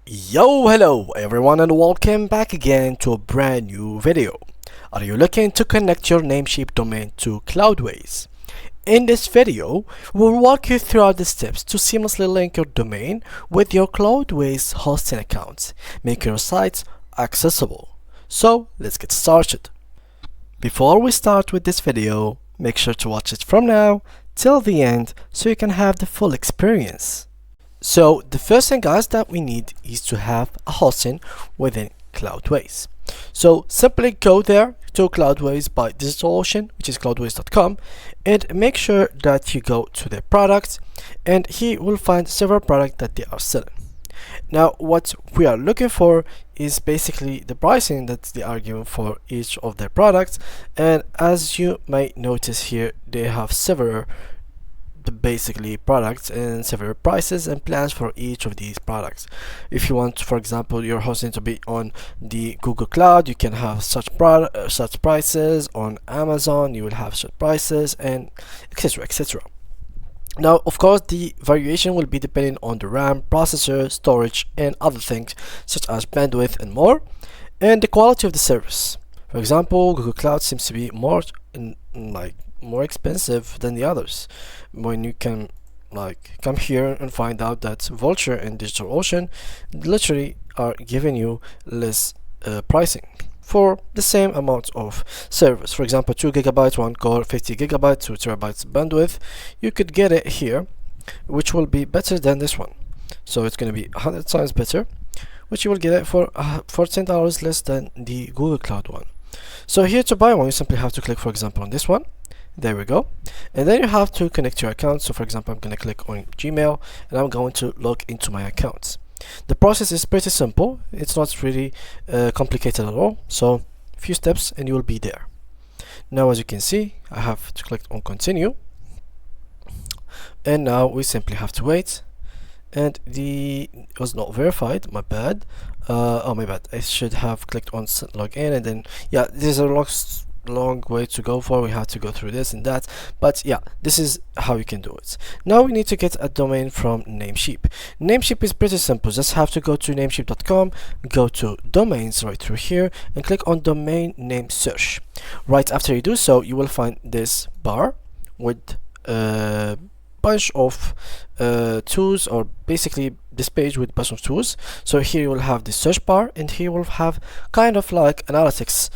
Yo, hello everyone and welcome back again to a brand new video. Are you looking to connect your Namecheap domain to Cloudways? In this video, we'll walk you through the steps to seamlessly link your domain with your Cloudways hosting account, making your site accessible. So let's get started. Before we start with this video, make sure to watch it from now till the end so you can have the full experience. So the first thing, guys, that we need is to have a hosting within Cloudways. So simply go there to Cloudways by DigitalOcean, which is cloudways.com, and make sure that you go to their products, and here you will find several products that they are selling. Now what we are looking for is basically the pricing that they are giving for each of their products, and as you might notice here, they have several basically products and several prices and plans for each of these products. If you want, for example, your hosting to be on the Google Cloud, you can have such prices. On Amazon you will have such prices, and etc, etc. Now of course the variation will be depending on the RAM, processor, storage, and other things such as bandwidth and more, and the quality of the service. For example, Google Cloud seems to be more more expensive than the others, when you can come here and find out that Vultr and DigitalOcean literally are giving you less pricing for the same amount of service. For example, 2 GB one core, 50 GB, 2 TB bandwidth, you could get it here, which will be better than this one. So it's going to be 100 times better, which you will get it for $10 less than the Google Cloud one. So here to buy one, you simply have to click, for example, on this one. There we go, and then you have to connect your account. So for example, I'm going to click on Gmail and I'm going to log into my account. The process is pretty simple, it's not really complicated at all. So a few steps and you will be there. Now as you can see, I have to click on continue, and now we simply have to wait. And it was not verified, my bad. Oh my bad, I should have clicked on login, and then yeah, there's a long way to go for. We have to go through this and that, but yeah, this is how you can do it. Now we need to get a domain from Namecheap. Namecheap is pretty simple. Just have to go to namecheap.com, go to domains right through here, and click on domain name search. Right after you do so, you will find this bar with a bunch of tools, or basically this page with a bunch of tools. So here you will have the search bar, and here you will have kind of like analytics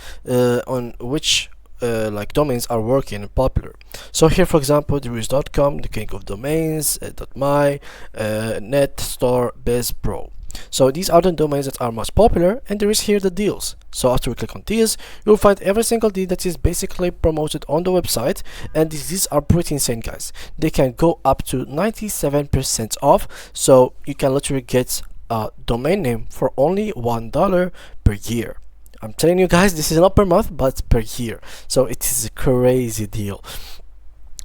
on which domains are working and popular. So here, for example, there is .com, the king of domains, .my, net, store, biz, pro. So these are the domains that are most popular, and there is here the deals. So after we click on deals, you'll find every single deal that is basically promoted on the website, and these are pretty insane, guys. They can go up to 97% off, so you can literally get a domain name for only $1 per year. I'm telling you guys, this is not per month but per year, so it is a crazy deal.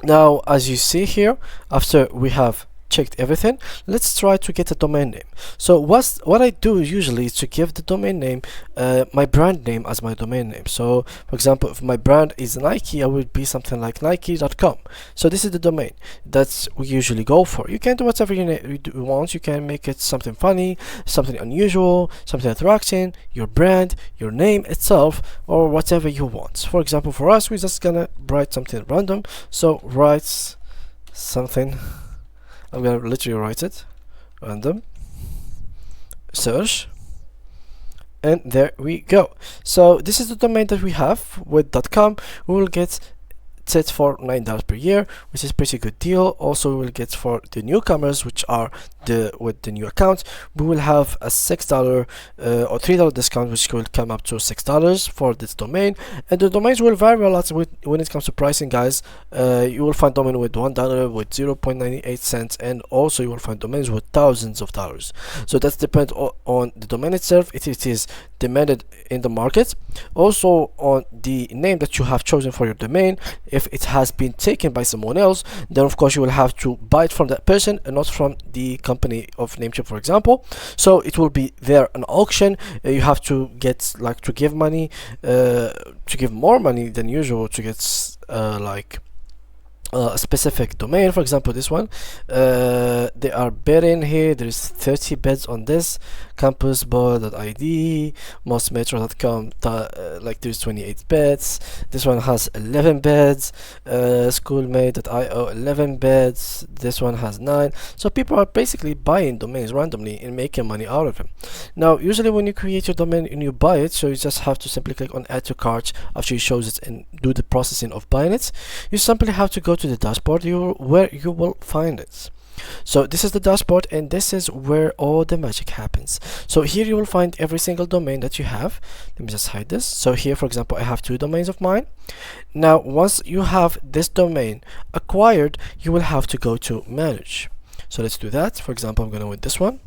Now as you see here, after we have checked everything, let's try to get a domain name. So what I do usually is to give the domain name my brand name as my domain name. So for example, if my brand is Nike, I would be something like nike.com. So this is the domain that we usually go for. You can do whatever you want. You can make it something funny, something unusual, something attracting, your brand, your name itself, or whatever you want. For example, for us, we're just gonna write something random. So write something, I'm gonna literally write it random search, and there we go. So this is the domain that we have with .com. We will get it for $9 per year, which is pretty good deal. Also we will get for the newcomers, which are with the new account, we will have a $6 or $3 discount, which will come up to $6 for this domain. And the domains will vary a lot when it comes to pricing, guys. You will find domain with $1, with 0.98 cents, and also you will find domains with thousands of dollars. So that depends on the domain itself, if it is demanded in the market, also on the name that you have chosen for your domain. If it has been taken by someone else, then of course you will have to buy it from that person and not from the company of Namecheap, for example. So it will be there an auction. You have to get to give money, to give more money than usual to get a specific domain. For example, this one, they are betting here. There's 30 bets on this. campusball.id, mostmetro.com, like there's 28 bets. This one has 11 bets. schoolmate.io, 11 bets. This one has 9. So people are basically buying domains randomly and making money out of them. Now, usually when you create your domain and you buy it, so you just have to simply click on add to cart after you shows it and do the processing of buying it. You simply have to go to the dashboard where you will find it. So this is the dashboard, and this is where all the magic happens. So here you will find every single domain that you have. Let me just hide this. So here, for example, I have 2 domains of mine. Now once you have this domain acquired, you will have to go to manage. So let's do that. For example, I'm gonna win this one.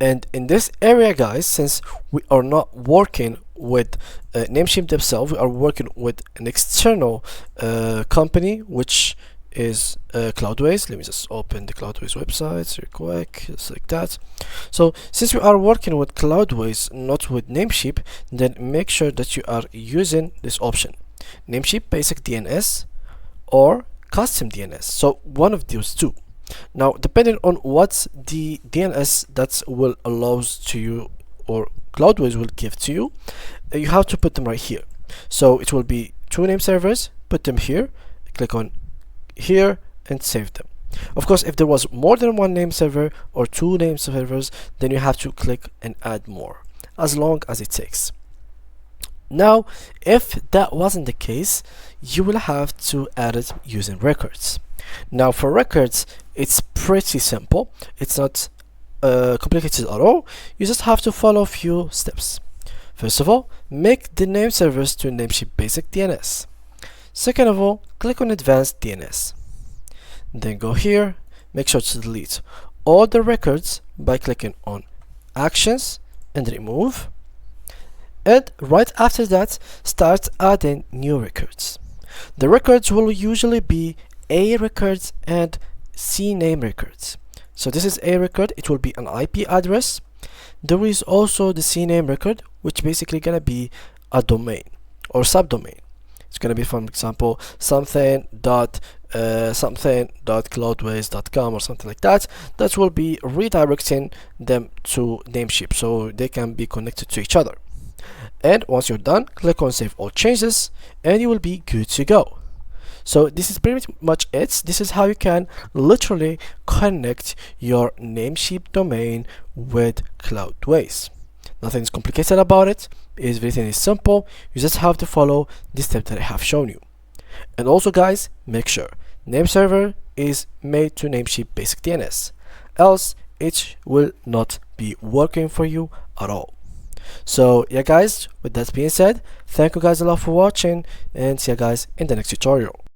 And in this area, guys, since we are not working with Namecheap themselves, we are working with an external company, which is Cloudways. Let me just open the Cloudways website real quick, just like that. So since we are working with Cloudways, not with Namecheap, then make sure that you are using this option, Namecheap Basic DNS or Custom DNS. So one of those two. Now, depending on what's the DNS that will allows to you or Cloudways will give to you, you have to put them right here. So it will be 2 name servers. Put them here. Click on here and save them. Of course, if there was more than 1 name server or 2 name servers, then you have to click and add more, as long as it takes. Now, if that wasn't the case, you will have to add it using records. Now for records, it's pretty simple. It's not complicated at all. You just have to follow a few steps. First of all, make the name servers to Namecheap Basic DNS. Second of all, click on Advanced DNS. Then go here, make sure to delete all the records by clicking on Actions and Remove. And right after that, start adding new records. The records will usually be A records and CNAME records. So this is A record, it will be an IP address. There is also the CNAME record, which basically gonna be a domain or subdomain. It's gonna be, for example, something.cloudways.com or something like that. That will be redirecting them to Namecheap, so they can be connected to each other. And once you're done, click on Save All Changes, and you will be good to go. So this is pretty much it. This is how you can literally connect your Namecheap domain with Cloudways. Nothing is complicated about it. Everything is simple. You just have to follow the step that I have shown you. And also, guys, make sure name server is made to Namecheap Basic DNS, else it will not be working for you at all. So yeah, guys, with that being said, thank you guys a lot for watching, and see you guys in the next tutorial.